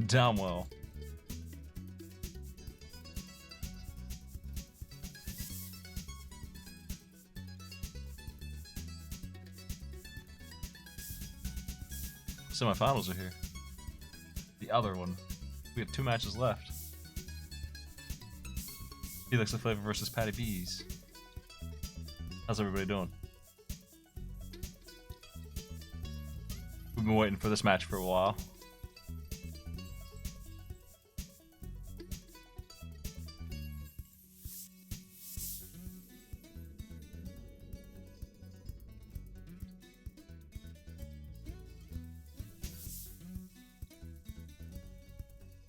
Downwell. Semifinals are here. The other one. We have 2 matches left. felixtheflava versus PaddyBees. How's everybody doing? We've been waiting for this match for a while.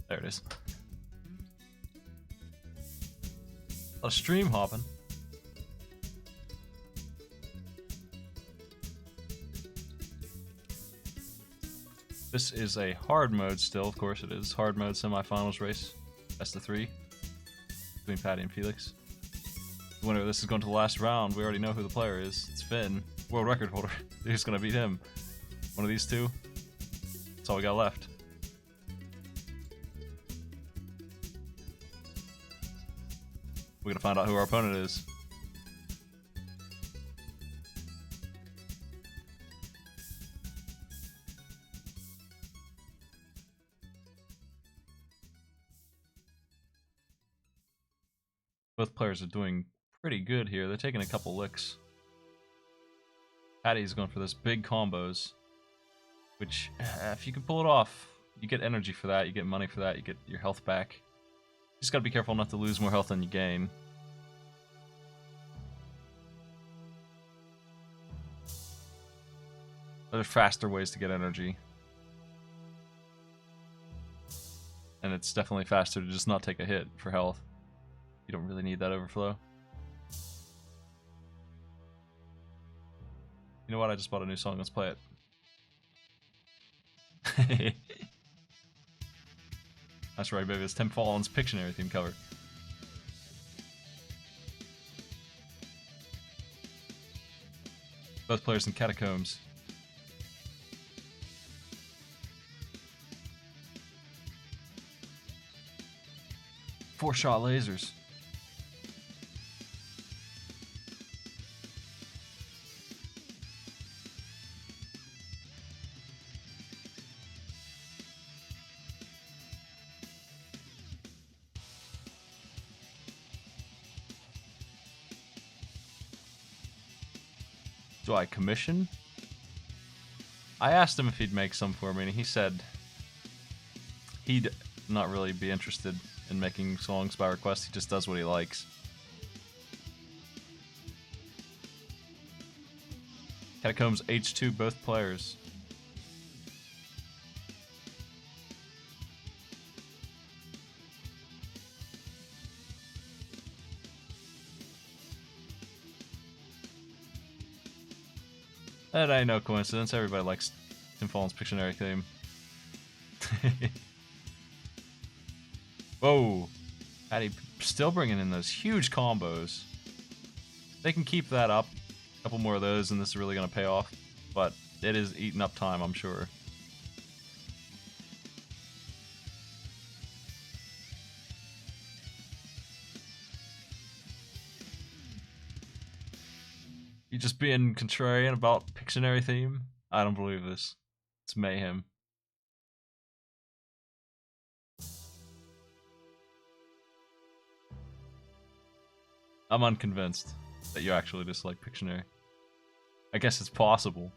There it is. A stream hopping. This is a hard mode still, of course it is. Hard mode semifinals race. Best of 3 between Paddy and Felix. The winner of this is going to the last round. We already know who the player is. It's Finn, world record holder. Who's gonna beat him? One of these two. That's all we got left. We're gonna find out who our opponent is. Both players are doing pretty good here. They're taking a couple licks. Paddy's going for this big combos, which if you can pull it off, you get energy for that, you get money for that, you get your health back. Just gotta be careful not to lose more health than you gain. There's faster ways to get energy. And it's definitely faster to just not take a hit for health. You don't really need that overflow. You know what? I just bought a new song. Let's play it. That's right, baby. It's Tim Fallen's Pictionary theme cover. Both players in catacombs. Four-shot lasers. Do I commission? I asked him if he'd make some for me, and he said he'd not really be interested in making songs by request. He just does what he likes. Catacombs H2, both players. That ain't no coincidence. Everybody likes Tim Fallen's Pictionary theme. Whoa! Paddy still bringing in those huge combos. They can keep that up. A couple more of those and this is really going to pay off. But it is eating up time, I'm sure. You just being contrarian about Pictionary theme? I don't believe this. It's mayhem. I'm unconvinced that you actually dislike Pictionary. I guess it's possible.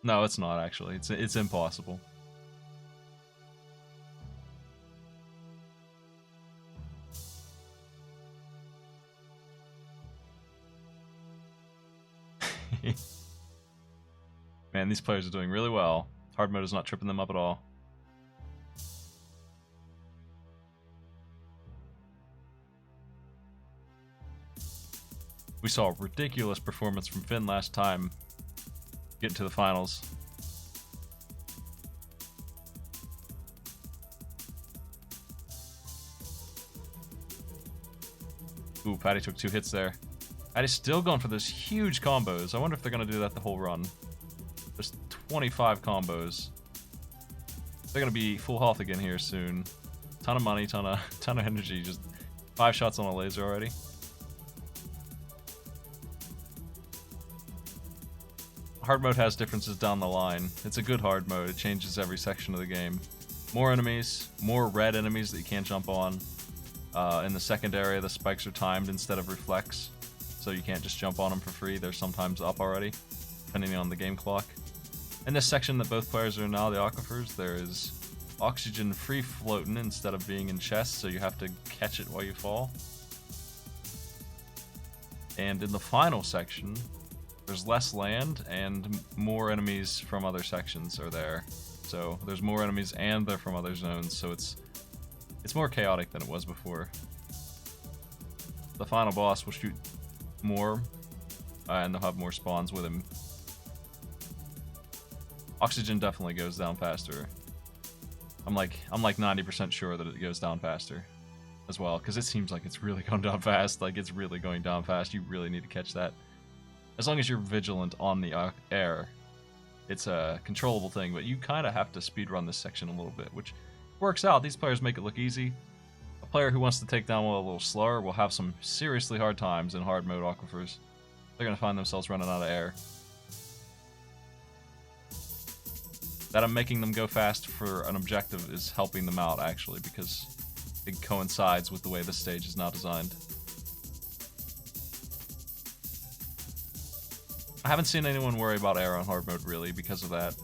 No, it's not actually. It's impossible. Man, these players are doing really well. Hard mode is not tripping them up at all. We saw a ridiculous performance from Finn last time getting to the finals. Ooh, Paddy took 2 hits there. Paddy's still going for those huge combos. I wonder if they're going to do that the whole run. There's 25 combos. They're gonna be full health again here soon. Ton of money, ton of energy. Just 5 shots on a laser already. Hard mode has differences down the line. It's a good hard mode. It changes every section of the game. More enemies, more red enemies that you can't jump on. In the second area, the spikes are timed instead of reflex, so you can't just jump on them for free. They're sometimes up already, depending on the game clock. In this section that both players are in now, the aquifers, there is oxygen free floating instead of being in chests, so you have to catch it while you fall. And in the final section, there's less land and more enemies from other sections are there. So there's more enemies and they're from other zones, so it's more chaotic than it was before. The final boss will shoot more, and they'll have more spawns with him. Oxygen definitely goes down faster. I'm like 90% sure that it goes down faster as well, because it seems like it's really going down fast. Like, it's really going down fast. You really need to catch that. As long as you're vigilant on the air, it's a controllable thing, but you kind of have to speedrun this section a little bit, which works out. These players make it look easy. A player who wants to take Downwell a little slower will have some seriously hard times in hard mode aquifers. They're going to find themselves running out of air. That I'm making them go fast for an objective is helping them out, actually, because it coincides with the way this stage is now designed. I haven't seen anyone worry about air on hard mode, really, because of that.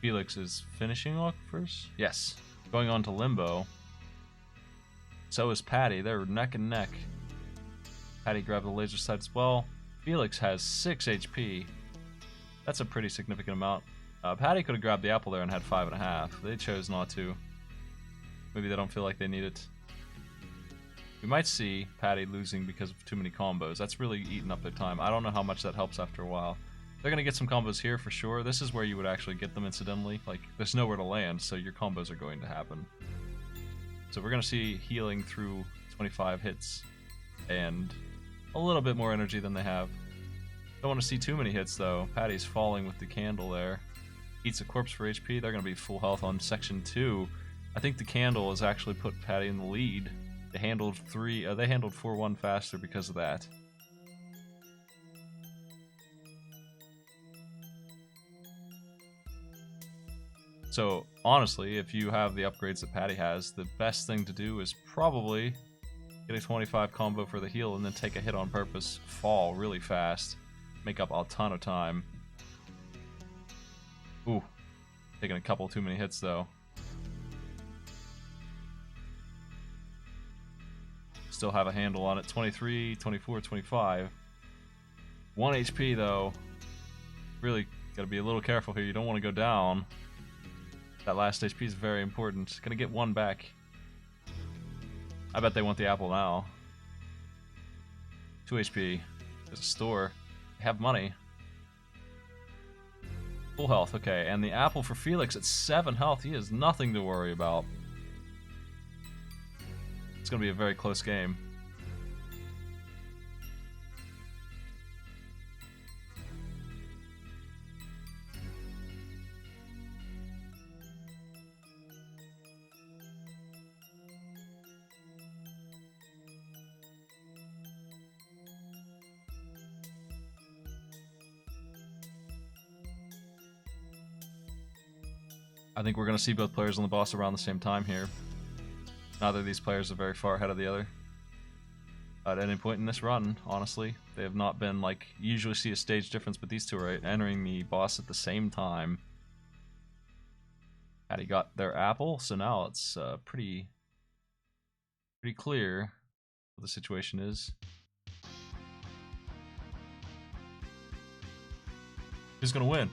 Felix is finishing aquifers? Yes. Going on to Limbo. So is Paddy. They're neck and neck. Paddy grabbed the laser sight as well. Felix has 6 HP. That's a pretty significant amount. Paddy could have grabbed the apple there and had 5.5. They chose not to. Maybe they don't feel like they need it. We might see Paddy losing because of too many combos. That's really eating up their time. I don't know how much that helps after a while. They're going to get some combos here for sure. This is where you would actually get them incidentally. Like, there's nowhere to land, so your combos are going to happen. So we're going to see healing through 25 hits and a little bit more energy than they have. Don't want to see too many hits, though. Paddy's falling with the candle there. Eats a corpse for HP. They're going to be full health on section 2. I think the candle has actually put Paddy in the lead. They handled 4-1 faster because of that. So, honestly, if you have the upgrades that Paddy has, the best thing to do is probably get a 25 combo for the heal and then take a hit on purpose, fall really fast, make up a ton of time. Ooh, taking a couple too many hits though. Still have a handle on it. 23, 24, 25. 1 HP though. Really gotta be a little careful here. You don't want to go down. That last HP is very important. Gonna get 1 back. I bet they want the apple now. 2 HP. There's a store. They have money. Full health, okay. And the apple for Felix at 7 health. He has nothing to worry about. It's gonna be a very close game. I think we're going to see both players on the boss around the same time here. Neither of these players are very far ahead of the other. at any point in this run, honestly. They have not been, like, you usually see a stage difference, but these two are entering the boss at the same time. Paddy got their apple, so now it's pretty clear what the situation is. Who's gonna win?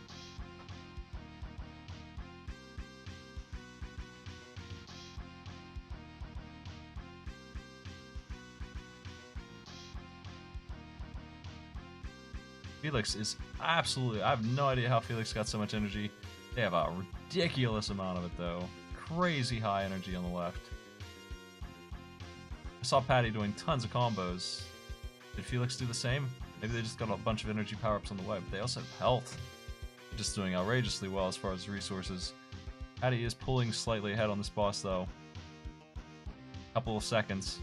Felix is absolutely... I have no idea how Felix got so much energy. They have a ridiculous amount of it, though. Crazy high energy on the left. I saw Paddy doing tons of combos. Did Felix do the same? Maybe they just got a bunch of energy power-ups on the way, but they also have health. They're just doing outrageously well as far as resources. Paddy is pulling slightly ahead on this boss, though. Couple of seconds.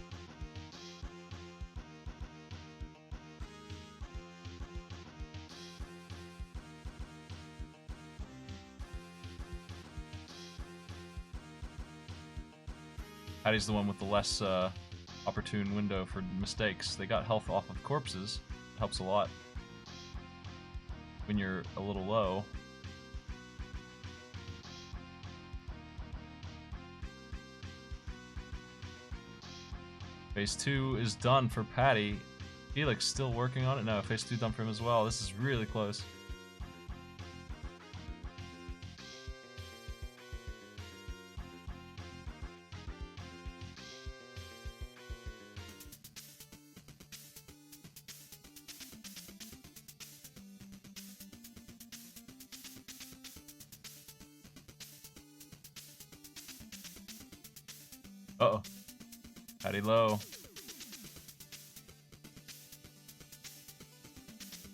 Paddy's the one with the less opportune window for mistakes. They got health off of corpses. It helps a lot when you're a little low. Phase 2 is done for Paddy. Felix still working on it? No, phase 2 done for him as well. This is really close. Uh-oh. Paddy low.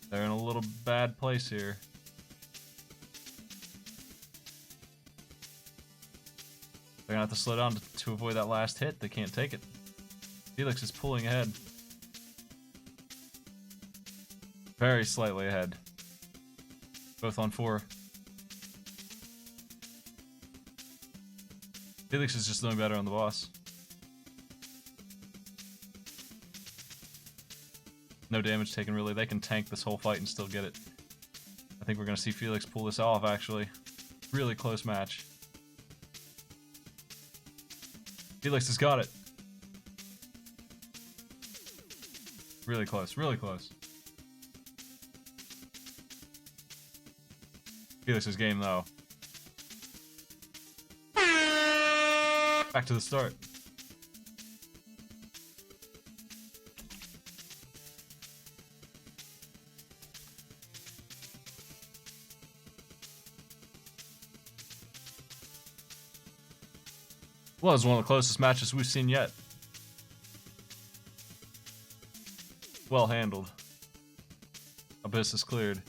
They're in a little bad place here. They're gonna have to slow down to avoid that last hit. They can't take it. Felix is pulling ahead. Very slightly ahead. Both on 4. Felix is just doing better on the boss. No damage taken, really. They can tank this whole fight and still get it. I think we're going to see Felix pull this off, actually. Really close match. Felix has got it. Really close, really close. Felix's game, though. Back to the start. Well, it's one of the closest matches we've seen yet. Well handled. Abyss is cleared.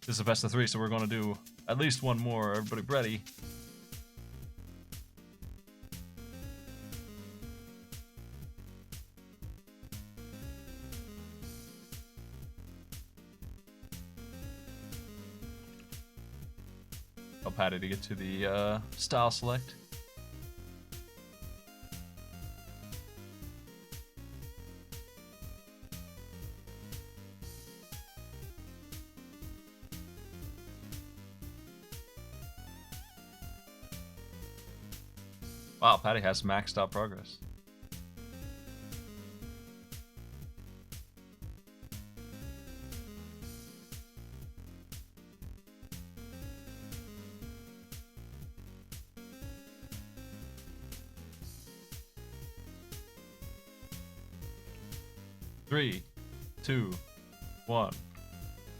This is a best of 3, so we're going to do at least one more. Everybody ready? Tell Paddy to get to the style select. Wow, Paddy has maxed out progress. Three, 2, 1,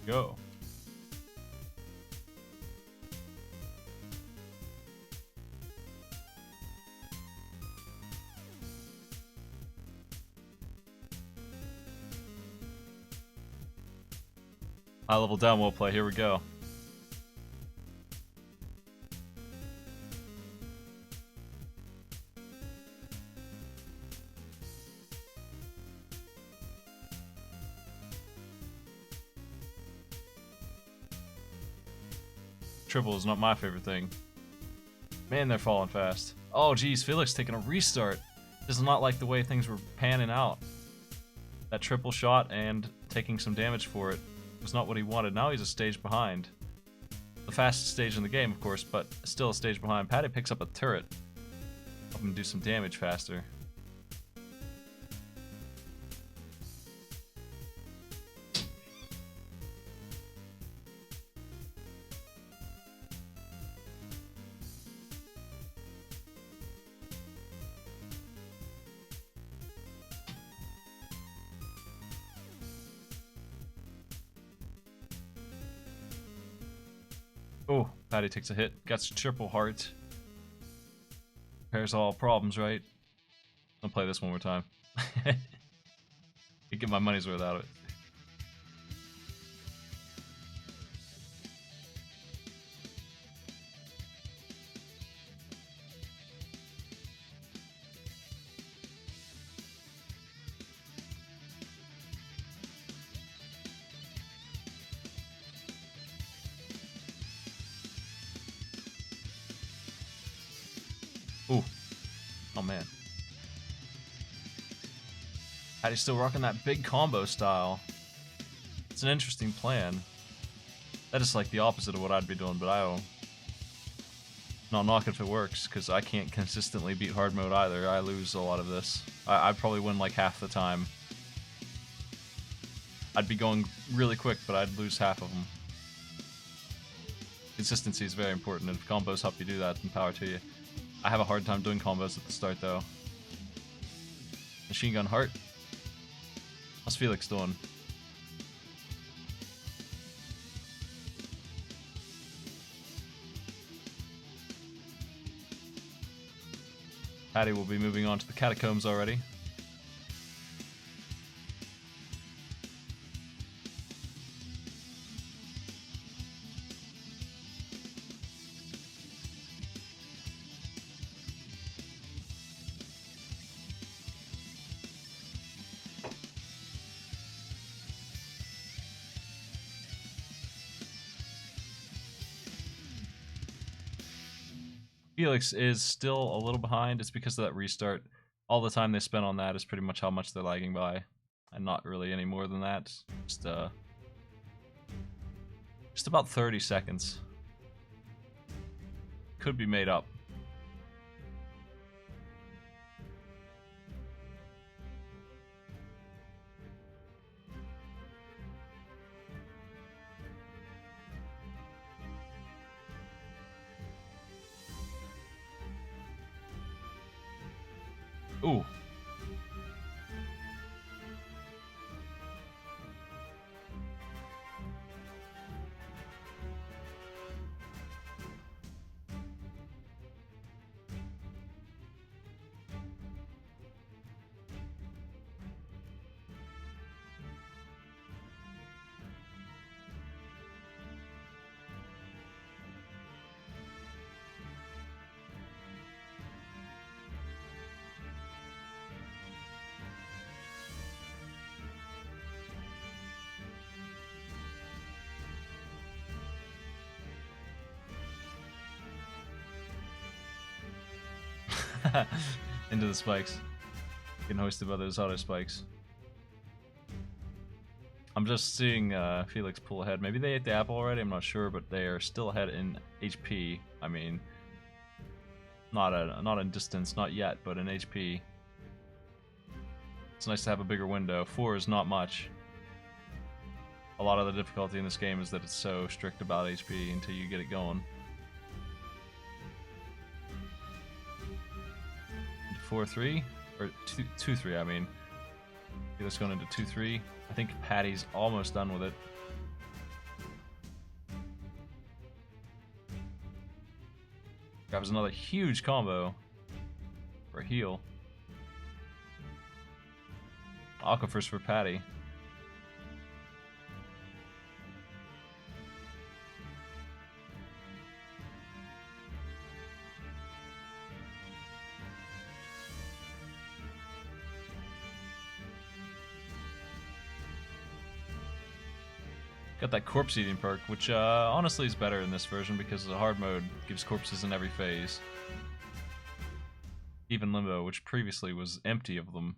go. High level Downwell play, here we go. Triple is not my favorite thing. Man, they're falling fast. Oh geez, Felix taking a restart. Does not like the way things were panning out. That triple shot and taking some damage for it was not what he wanted. Now he's a stage behind. The fastest stage in the game, of course, but still a stage behind. Paddy picks up a turret. Help him do some damage faster. Oh, Paddy takes a hit. Gets triple heart. Repairs all problems, right? I'll play this one more time. Get my money's worth out of it. Ooh. Oh man. Paddy's still rocking that big combo style. It's an interesting plan. That is like the opposite of what I'd be doing, but I don't. Not knock if it works, because I can't consistently beat hard mode either. I lose a lot of this. I'd probably win like half the time. I'd be going really quick, but I'd lose half of them. Consistency is very important, and if combos help you do that, then power to you. I have a hard time doing combos at the start, though. Machine Gun Heart. How's Felix doing? Paddy will be moving on to the catacombs already. Felix is still a little behind. It's because of that restart. All the time they spent on that is pretty much how much they're lagging by, and not really any more than that. Just about 30 seconds. Could be made up. Ooh. Into the spikes. Getting hoisted by those auto spikes. I'm just seeing Felix pull ahead. Maybe they ate the apple already, I'm not sure, but they are still ahead in HP. I mean, not in distance, not yet, but in HP. It's nice to have a bigger window. 4 is not much. A lot of the difficulty in this game is that it's so strict about HP until you get it going. 4-3 or 2-3. I mean, Felix going into 2-3. I think Paddy's almost done with it. Grabs another huge combo for a heal. Aquifers for Paddy. Got that corpse eating perk, which honestly is better in this version because the hard mode gives corpses in every phase. Even Limbo, which previously was empty of them.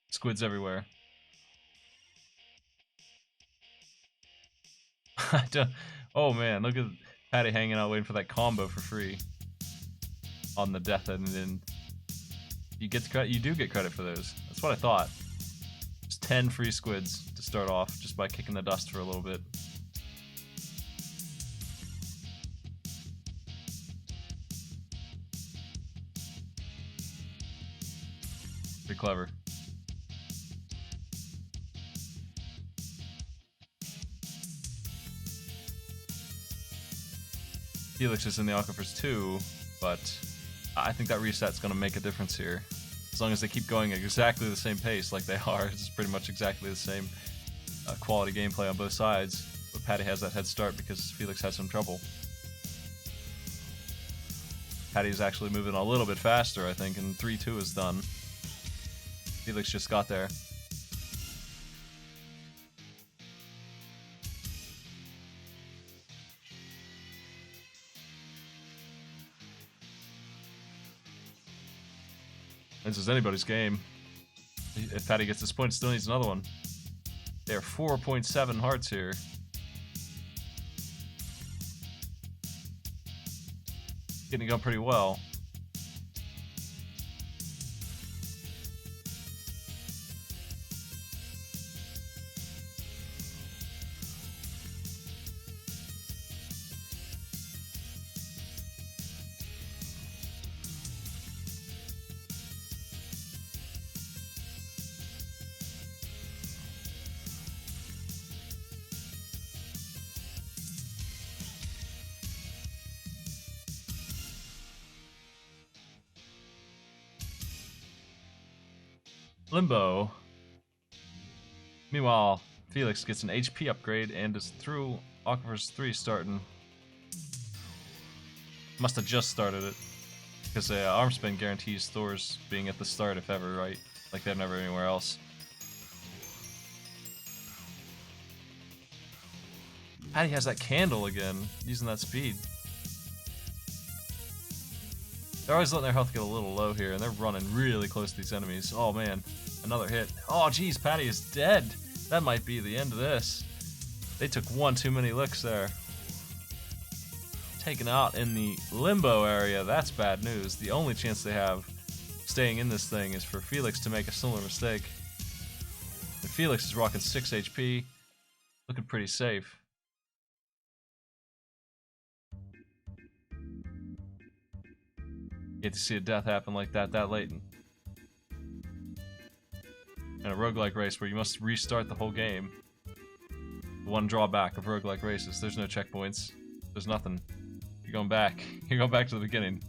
Squids everywhere. Oh man, look at Patty hanging out waiting for that combo for free on the death end. And you get credit. You do get credit for those. That's what I thought. Just 10 free squids to start off just by kicking the dust for a little bit. Pretty clever. Felix is in the aquifers too, but I think that reset's going to make a difference here. As long as they keep going at exactly the same pace like they are, it's pretty much exactly the same quality gameplay on both sides. But Patty has that head start because Felix has some trouble. Patty's actually moving a little bit faster, I think, and 3-2 is done. Felix just got there. This is anybody's game. If Patty gets this point, still needs another one. They are 4.7 hearts here. Getting it going pretty well. Limbo. Meanwhile, Felix gets an HP upgrade and is through Aquifers 3 starting. Must have just started it. Because arm spin guarantees Thor's being at the start if ever, right? Like they're never anywhere else. Patty has that candle again, using that speed. They're always letting their health get a little low here, and they're running really close to these enemies. Oh man, another hit. Oh geez, Patty is dead. That might be the end of this. They took one too many licks there. Taken out in the limbo area, that's bad news. The only chance they have staying in this thing is for Felix to make a similar mistake. And Felix is rocking 6 HP, looking pretty safe. You get to see a death happen like that late in a roguelike race where you must restart the whole game. The one drawback of roguelike races, there's no checkpoints. There's nothing. You're going back. You're going back to the beginning.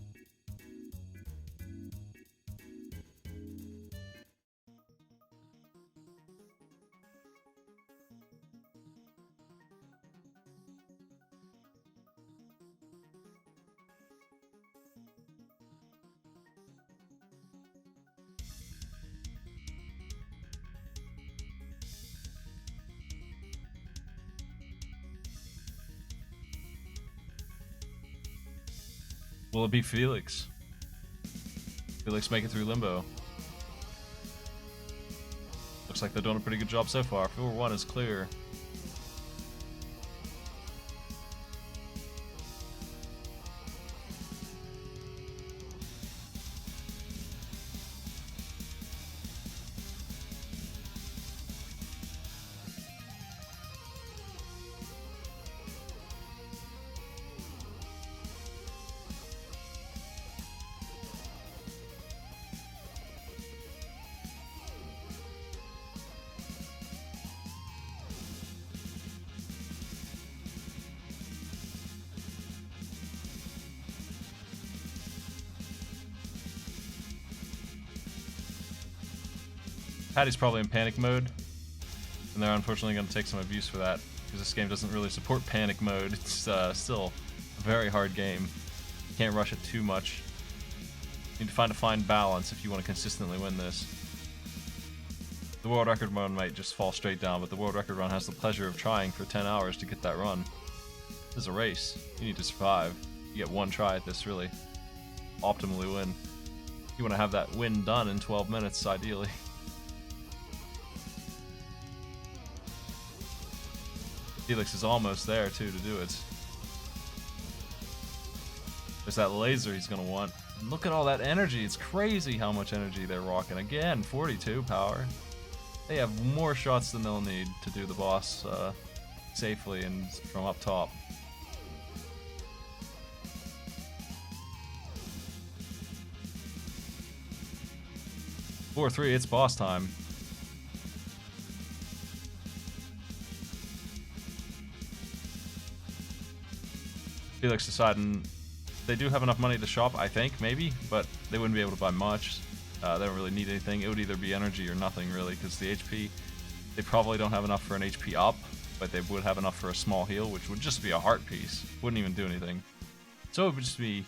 Will it be Felix? Felix make it through limbo. Looks like they're doing a pretty good job so far. 4-1 is clear. Patty's probably in panic mode, and they're unfortunately going to take some abuse for that, because this game doesn't really support panic mode. It's still a very hard game. You can't rush it too much. You need to find a fine balance if you want to consistently win this. The world record run might just fall straight down, but the world record run has the pleasure of trying for 10 hours to get that run. This is a race. You need to survive. You get one try at this, really. Optimally win. You want to have that win done in 12 minutes, ideally. Felix is almost there, too, to do it. There's that laser he's going to want. And look at all that energy. It's crazy how much energy they're rocking. Again, 42 power. They have more shots than they'll need to do the boss safely and from up top. (4-3), it's boss time. Felix deciding they do have enough money to shop, I think, maybe, but they wouldn't be able to buy much. They don't really need anything. It would either be energy or nothing, really, because the HP, they probably don't have enough for an HP up, but they would have enough for a small heal, which would just be a heart piece. Wouldn't even do anything. So it would just be,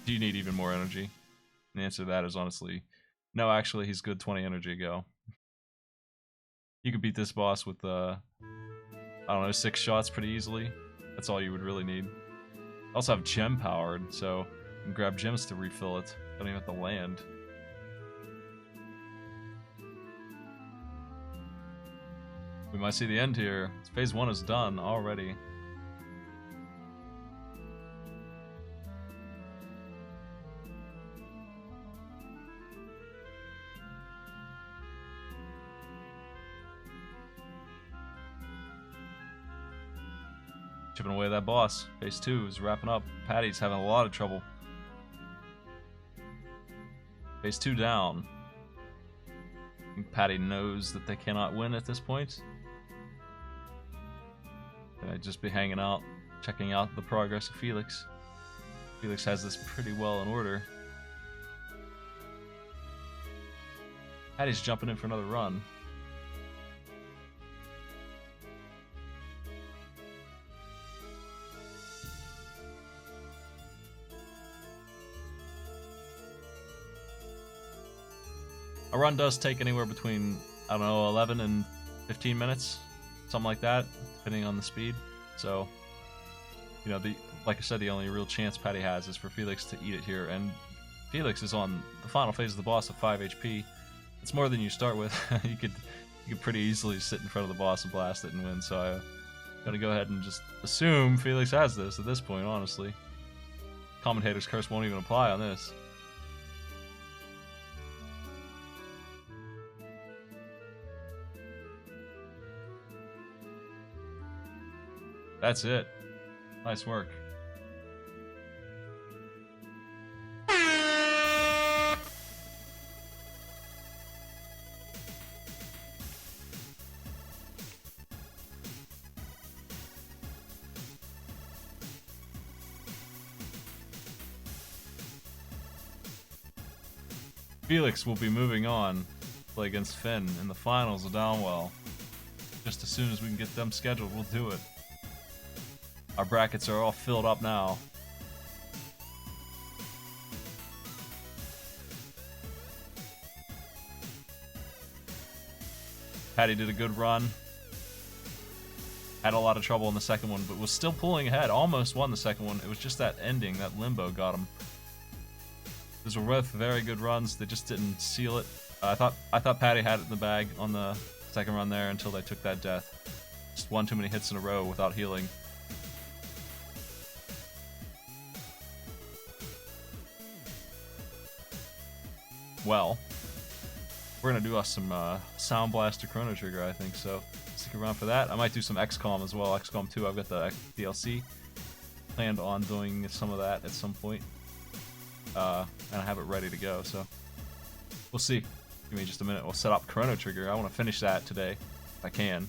do you need even more energy? And the answer to that is honestly, no, actually, he's good 20 energy go. You could beat this boss with, I don't know, 6 shots pretty easily. That's all you would really need. Also have gem powered, so you can grab gems to refill it. Don't even have to land. We might see the end here. Phase 1 is done already. Chipping away at that boss. Phase 2 is wrapping up. Paddy's having a lot of trouble. Phase 2 down. I think Paddy knows that they cannot win at this point. I'd just be hanging out, checking out the progress of Felix. Felix has this pretty well in order. Paddy's jumping in for another run. A run does take anywhere between, I don't know, 11 and 15 minutes. Something like that, depending on the speed. So, you know, like I said, the only real chance Paddy has is for Felix to eat it here. And Felix is on the final phase of the boss of 5 HP. It's more than you start with. you could pretty easily sit in front of the boss and blast it and win. So I'm gonna go ahead and just assume Felix has this at this point, honestly. Commentator's curse won't even apply on this. That's it. Nice work. Felix will be moving on to play against Finn in the finals of Downwell. Just as soon as we can get them scheduled, we'll do it. Our brackets are all filled up now. Paddy did a good run. Had a lot of trouble in the second one, but was still pulling ahead. Almost won the second one. It was just that ending, that limbo got him. Those were both very good runs. They just didn't seal it. I thought Paddy had it in the bag on the second run there until they took that death. Just one too many hits in a row without healing. Well, we're gonna do us some Sound Blaster Chrono Trigger, I think, so stick around for that. I might do some XCOM as well, XCOM 2, I've got the DLC. Planned on doing some of that at some point. And I have it ready to go, so we'll see. Give me just a minute, we'll set up Chrono Trigger. I want to finish that today, if I can.